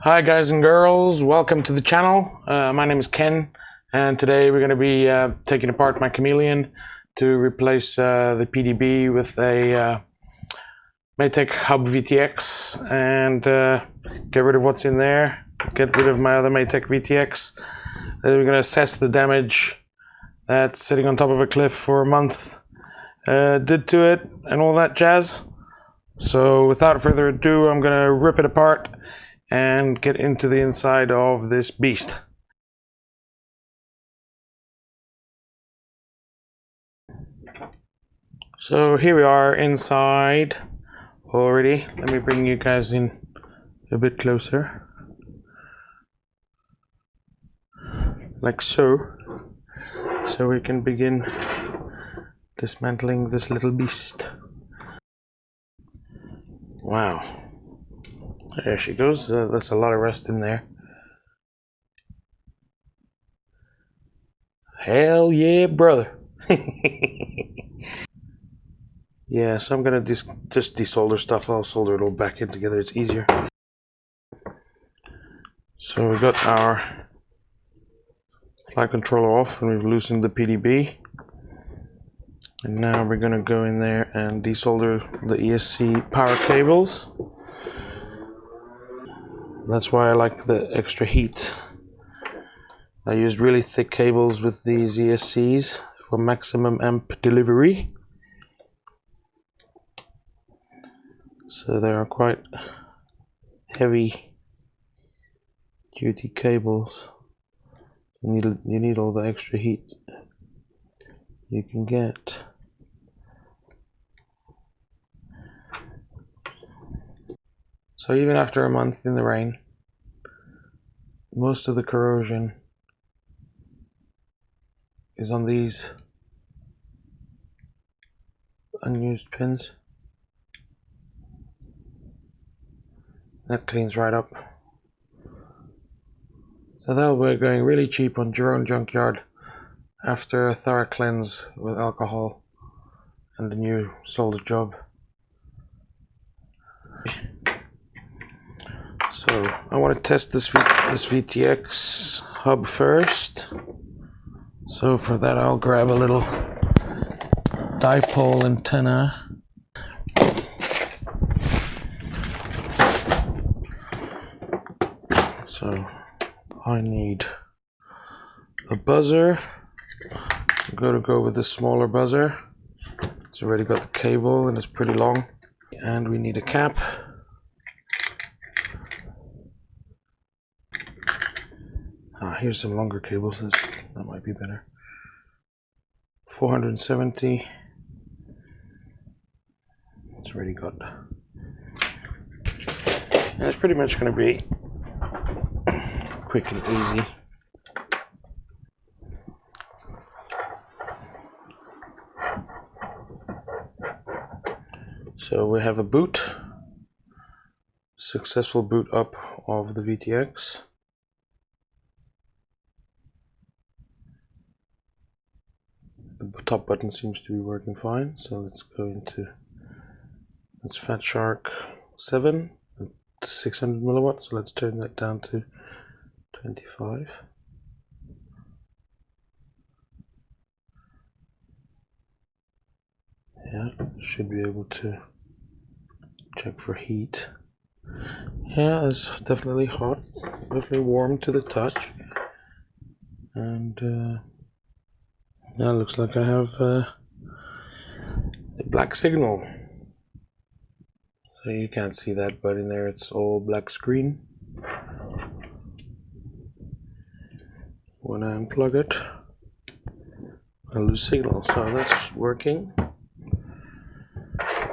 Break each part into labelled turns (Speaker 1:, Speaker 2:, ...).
Speaker 1: Hi guys and girls, welcome to the channel. My name is Ken, and today we're going to be taking apart my Chameleon to replace the PDB with a Matec hub-vtx and get rid of what's in there, get rid of my other Matec VTX. Then we're going to assess the damage that sitting on top of a cliff for a month did to it and all that jazz. So without further ado, I'm going to rip it apart and get into the inside of this beast. So here we are inside already. Let me bring you guys in a bit closer. Like so. So we can begin dismantling this little beast. Wow. There she goes. That's a lot of rust in there. Hell yeah, brother. Yeah, so I'm gonna just desolder stuff. I'll solder it all back in together. It's easier. So we got our flight controller off, and we've loosened the PDB. And now we're gonna go in there and desolder the ESC power cables. That's why I like the extra heat. I used really thick cables with these ESCs for maximum amp delivery. So they are quite heavy duty cables. You need all the extra heat you can get. So even after a month in the rain, most of the corrosion is on these unused pins. That cleans right up. So that we're going really cheap on Jerome Junkyard after a thorough cleanse with alcohol and a new solder job. So I want to test this VTX hub first. So for that I'll grab a little dipole antenna. So I need a buzzer. I'm going to go with the smaller buzzer. It's already got the cable and it's pretty long. And we need a cap. Here's some longer cables. That might be better. 470. It's already got. And it's pretty much going to be quick and easy. So we have a boot. Successful boot up of the VTX. The top button seems to be working fine, so let's go into that's Fat Shark 7, 600 milliwatts. So let's turn that down to 25. Yeah, should be able to check for heat. Yeah, it's definitely hot, definitely warm to the touch, and now it looks like I have a black signal. So you can't see that, but in there it's all black screen. When I unplug it, I lose signal. So that's working.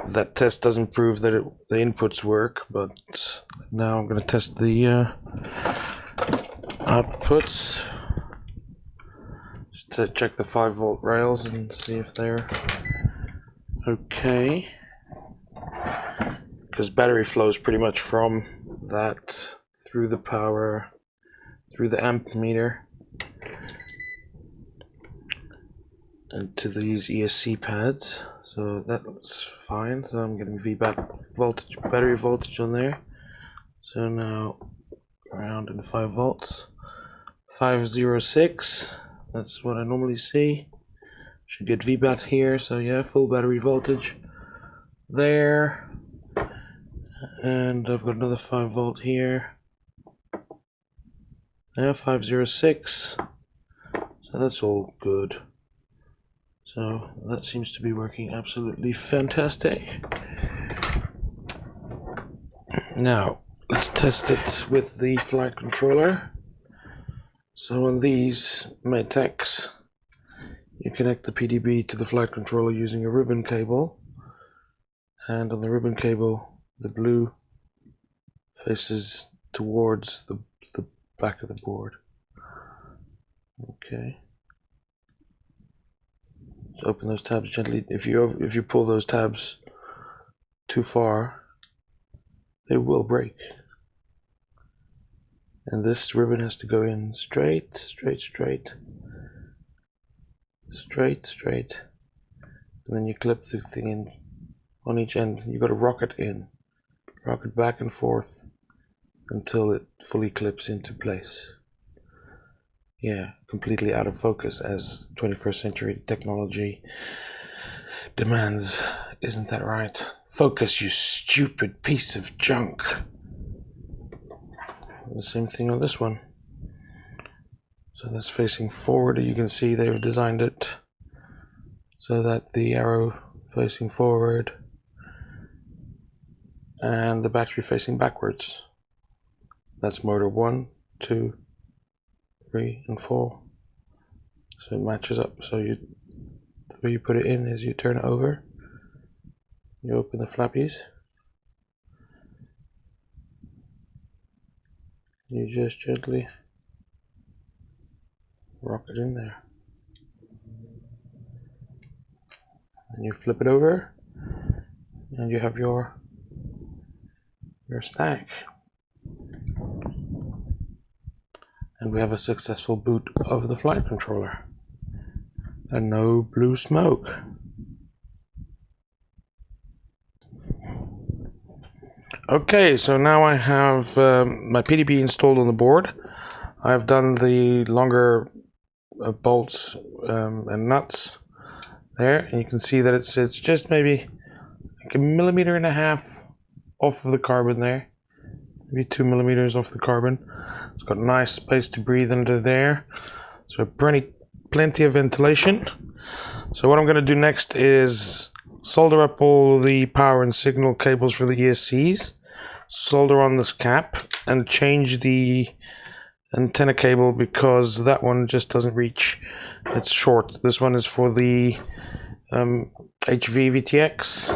Speaker 1: That test doesn't prove that the inputs work, but now I'm going to test the outputs. Just to check the 5-volt rails and see if they're okay. Because battery flows pretty much from that through the power, through the amp meter, and to these ESC pads. So that's fine. So I'm getting VBAT voltage, battery voltage on there. So now around in 5 volts. 506, that's what I normally see. Should get VBAT here, so yeah, full battery voltage there. And I've got another 5 volt here. Yeah, 506. So that's all good. So that seems to be working absolutely fantastic. Now, let's test it with the flight controller. So on these FlowTtechs, you connect the PDB to the flight controller using a ribbon cable. And on the ribbon cable, the blue faces towards the back of the board. Okay. So open those tabs gently. If you pull those tabs too far, they will break. And this ribbon has to go in straight, straight, straight, straight, straight. And then you clip the thing in on each end. You got to rock it in, rock it back and forth until it fully clips into place. Yeah, completely out of focus as 21st century technology demands. Isn't that right? Focus, you stupid piece of junk. The same thing on this one. So that's facing forward. You can see they've designed it so that the arrow facing forward and the battery facing backwards. That's motor 1, 2, 3, and 4. So it matches up. So the way you put it in is you turn it over, you open the flappies, you just gently rock it in there, and you flip it over, and you have your stack. And we have a successful boot of the flight controller. And no blue smoke. Okay, so now I have my PDB installed on the board. I've done the longer bolts and nuts there, and you can see that it's just maybe like 1.5 millimeters off of the carbon there. Maybe 2 millimeters off the carbon. It's got nice space to breathe under there. So plenty of ventilation. So what I'm going to do next is solder up all the power and signal cables for the ESCs, solder on this cap, and change the antenna cable because that one just doesn't reach. It's short. This one is for the hub-vtx.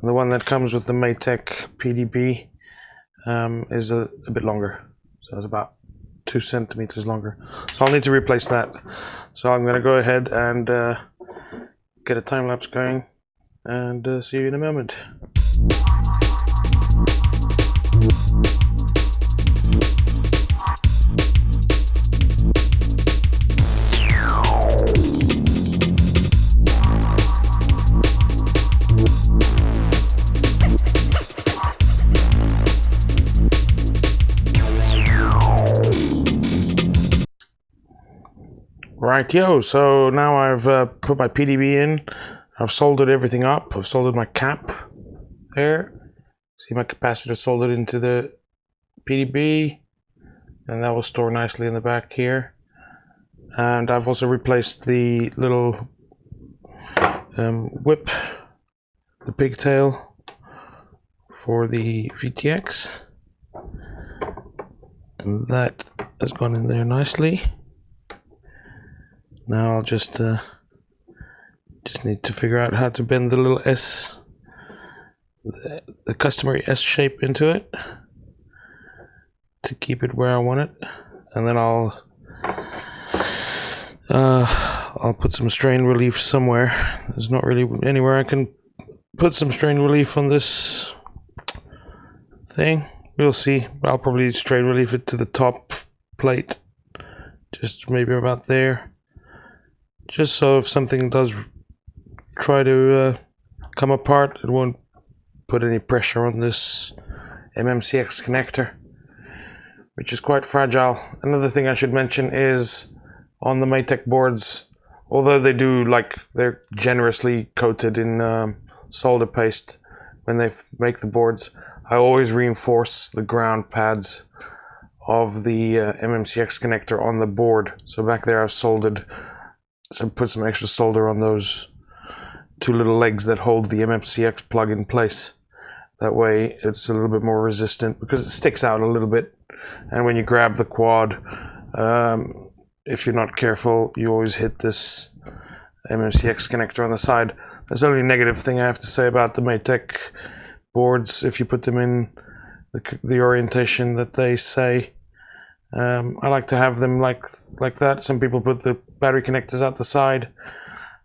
Speaker 1: The one that comes with the FlowTtech PDB is a bit longer. So it's about 2 centimeters longer. So I'll need to replace that. So I'm going to go ahead and get a time lapse going and see you in a moment. Rightio, so now I've put my PDB in, I've soldered everything up, I've soldered my cap there, see my capacitor soldered into the PDB, and that will store nicely in the back here. And I've also replaced the little whip, the pigtail for the VTX, and that has gone in there nicely. Now I'll just need to figure out how to bend the little S, the customary S shape into it to keep it where I want it, and then I'll put some strain relief somewhere. There's not really anywhere I can put some strain relief on this thing. We'll see. I'll probably strain relief it to the top plate, just maybe about there. Just so if something does try to come apart, it won't put any pressure on this MMCX connector. which is quite fragile. Another thing I should mention is on the Maytech boards, although they're generously coated in solder paste when they make the boards, I always reinforce the ground pads of the MMCX connector on the board. So back there I've soldered, so put some extra solder on those two little legs that hold the MMCX plug in place. That way it's a little bit more resistant because it sticks out a little bit. And when you grab the quad, if you're not careful, you always hit this MMCX connector on the side. That's the only negative thing I have to say about the Maytech boards if you put them in the orientation that they say. I like to have them like that. Some people put the battery connectors out the side.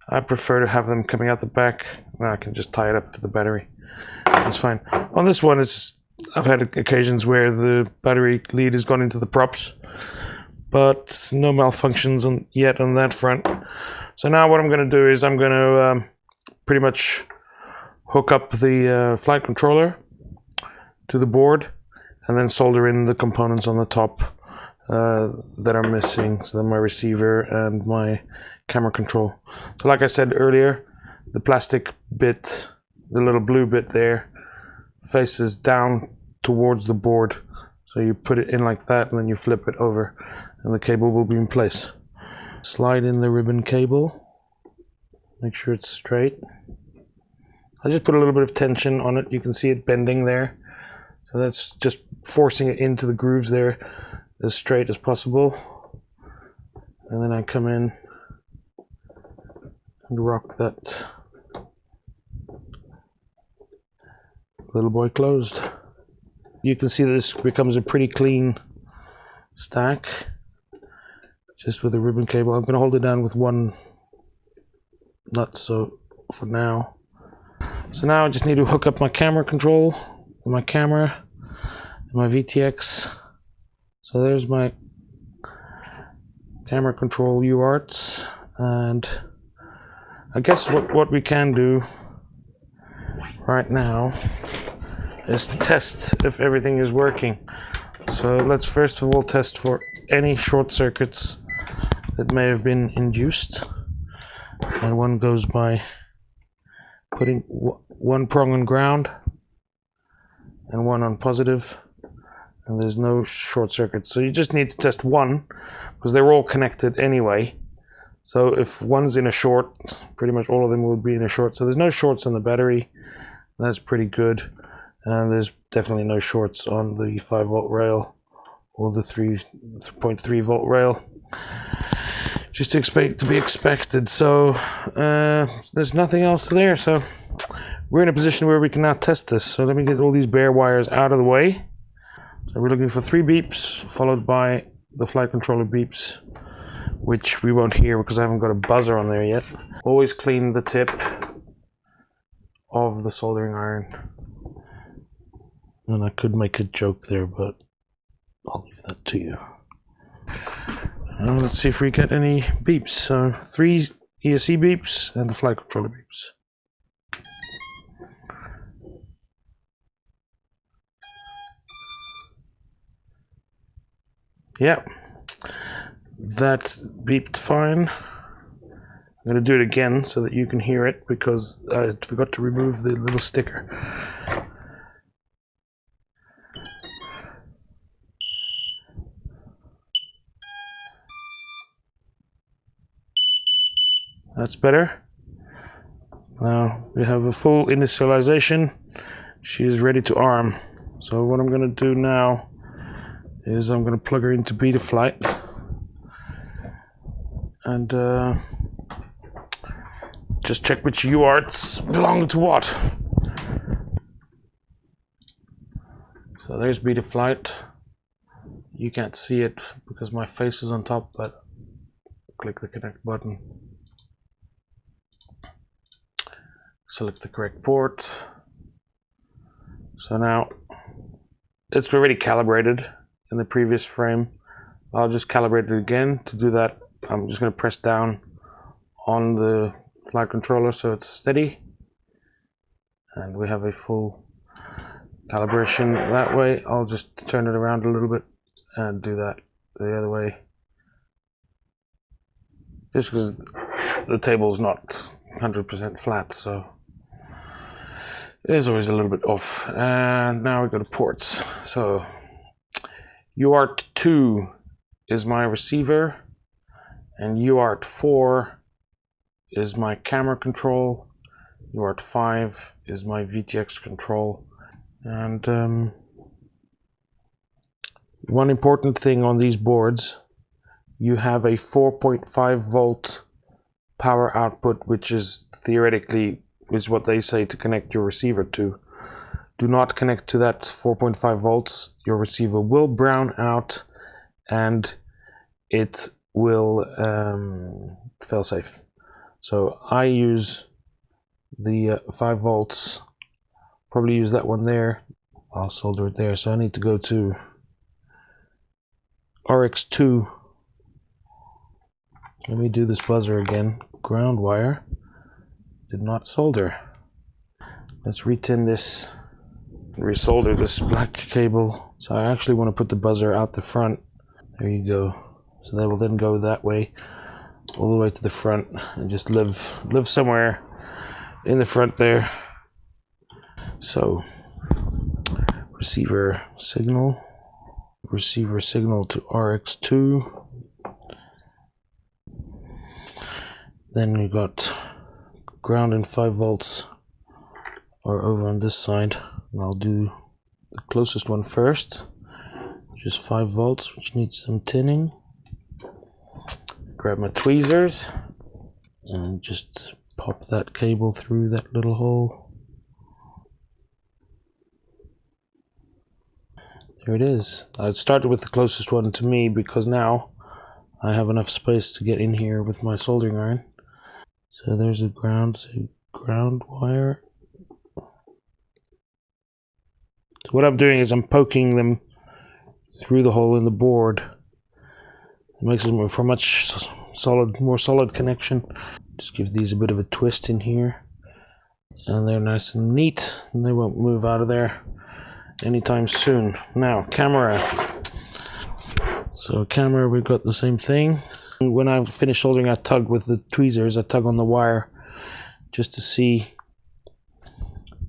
Speaker 1: I prefer to have them coming out the back. I can just tie it up to the battery. That's fine. On this one, I've had occasions where the battery lead has gone into the props, but no malfunctions yet on that front. So now what I'm going to do is I'm going to pretty much hook up the flight controller to the board and then solder in the components on the top that are missing. So my receiver and my camera control. So like I said earlier, the plastic bit, the little blue bit there, faces down towards the board. So you put it in like that and then you flip it over and the cable will be in place. Slide in the ribbon cable, make sure it's straight. I just put a little bit of tension on it. You can see it bending there. So that's just forcing it into the grooves there as straight as possible. And then I come in and rock that little boy closed. You can see this becomes a pretty clean stack just with a ribbon cable. I'm going to hold it down with one nut so for now. So now I just need to hook up my camera control, my camera, and my VTX. So there's my camera control UARTs, and I guess what we can do right now is test if everything is working. So let's first of all test for any short circuits that may have been induced. And one goes by putting one prong on ground and one on positive, and there's no short circuit. So you just need to test one because they're all connected anyway. So if one's in a short, pretty much all of them will be in a short. So there's no shorts on the battery. That's pretty good. And there's definitely no shorts on the 5 volt rail or the 3.3 volt rail. Just to be expected. So there's nothing else there. So we're in a position where we can now test this. So let me get all these bare wires out of the way. So we're looking for 3 beeps followed by the flight controller beeps, which we won't hear because I haven't got a buzzer on there yet. Always clean the tip of the soldering iron. And I could make a joke there, but I'll leave that to you. Now let's see if we get any beeps. So 3 ESC beeps and the flight controller beeps. Yep, that beeped fine. I'm going to do it again so that you can hear it because I forgot to remove the little sticker. That's better. Now we have a full initialization. She is ready to arm. So what I'm going to do now is I'm going to plug her into beta flight and just check which UARTs belong to what. So there's beta flight. You can't see it because my face is on top, but click the connect button. Select the correct port. So now it's already calibrated in the previous frame. I'll just calibrate it again. To do that, I'm just going to press down on the flight controller so it's steady. And we have a full calibration that way. I'll just turn it around a little bit and do that the other way, just because the table's not 100% flat, so it is always a little bit off. And now we go to ports. So UART2 is my receiver, and UART4 is my camera control. UART5 is my VTX control. And one important thing on these boards, you have a 4.5 volt power output, which is theoretically is what they say to connect your receiver to. Do not connect to that 4.5 volts. Your receiver will brown out and it will fail safe. So I use the 5 volts, probably use that one there. I'll solder it there. So I need to go to RX2. Let me do this buzzer again. Ground wire. Did not solder. Let's retin this, resolder this black cable. So I actually want to put the buzzer out the front. There you go. So that will then go that way, all the way to the front, and just live somewhere in the front there. So receiver signal to RX2. Then we got ground and 5 volts are over on this side, and I'll do the closest one first, which is 5 volts, which needs some tinning. Grab my tweezers and just pop that cable through that little hole. There it is. I started with the closest one to me because now I have enough space to get in here with my soldering iron. So there's a ground wire. So what I'm doing is I'm poking them through the hole in the board. It makes it for much more solid connection. Just give these a bit of a twist in here, and they're nice and neat, and they won't move out of there anytime soon. Now, camera. So camera, we've got the same thing. When I finish soldering, I tug with the tweezers, I tug on the wire just to see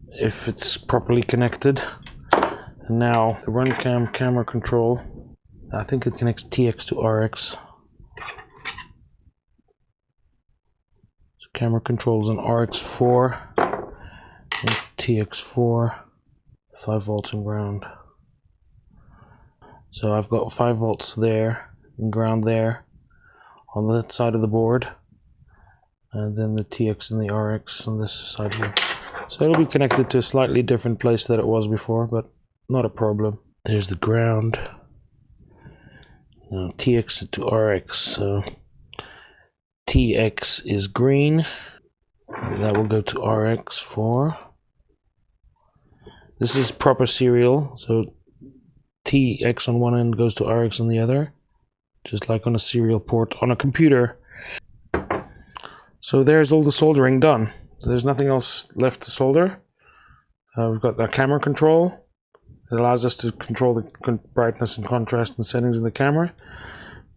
Speaker 1: if it's properly connected. And now the run camera control, I think it connects TX to RX. So camera controls on RX4 and TX4, 5 volts and ground. So I've got 5 volts there and ground there on that side of the board, and then the TX and the RX on this side here. So it'll be connected to a slightly different place than it was before, but not a problem. There's the ground. Now TX to RX. So TX is green. That will go to RX4. This is proper serial. So TX on one end goes to RX on the other, just like on a serial port on a computer. So there's all the soldering done. So there's nothing else left to solder. We've got the camera control. It allows us to control the brightness and contrast and settings in the camera.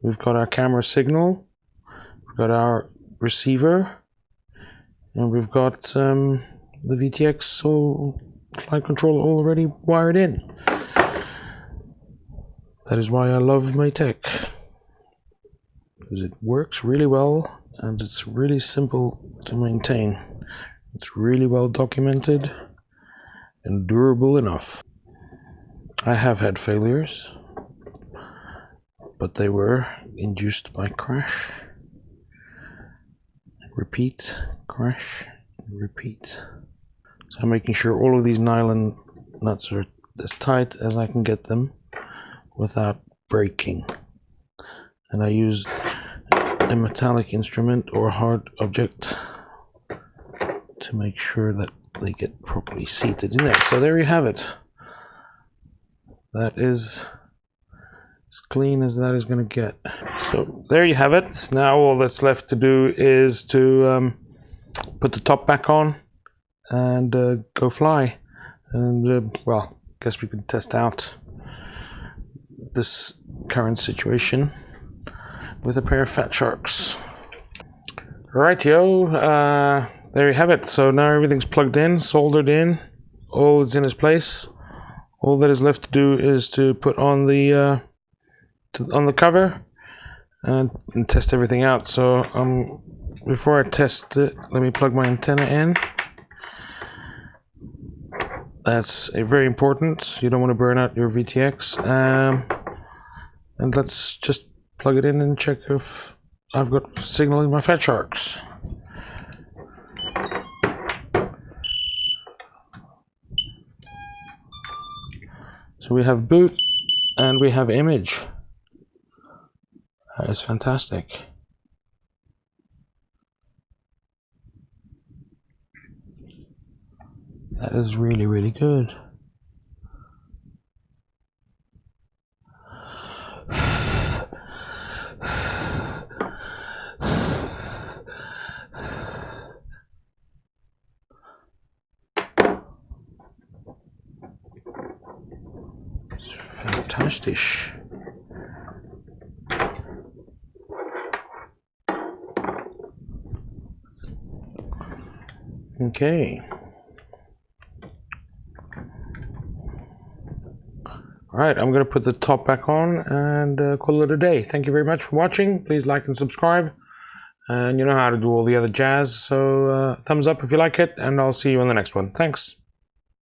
Speaker 1: We've got our camera signal. We've got our receiver. And we've got the VTX flight controller already wired in. That is why I love my tech. Because it works really well and it's really simple to maintain. It's really well documented and durable enough. I have had failures, but they were induced by crash, repeat, crash, repeat. So I'm making sure all of these nylon nuts are as tight as I can get them without breaking. And I use a metallic instrument or hard object to make sure that they get properly seated in there. So there you have it. That is as clean as that is going to get. So there you have it. Now all that's left to do is to put the top back on and go fly. And well, I guess we can test out this current situation with a pair of fat sharks. Rightio, there you have it. So now everything's plugged in, soldered in, all is in its place. All that is left to do is to put on the cover and test everything out. So before I test it, let me plug my antenna in. That's very important. You don't want to burn out your VTX. And let's just plug it in and check if I've got signal in my fat sharks. So we have boot and we have image. That is fantastic. That is really, really good. It's fantastic. Okay. All right, I'm going to put the top back on and call it a day. Thank you very much for watching. Please like and subscribe. And you know how to do all the other jazz. So thumbs up if you like it, and I'll see you on the next one. Thanks.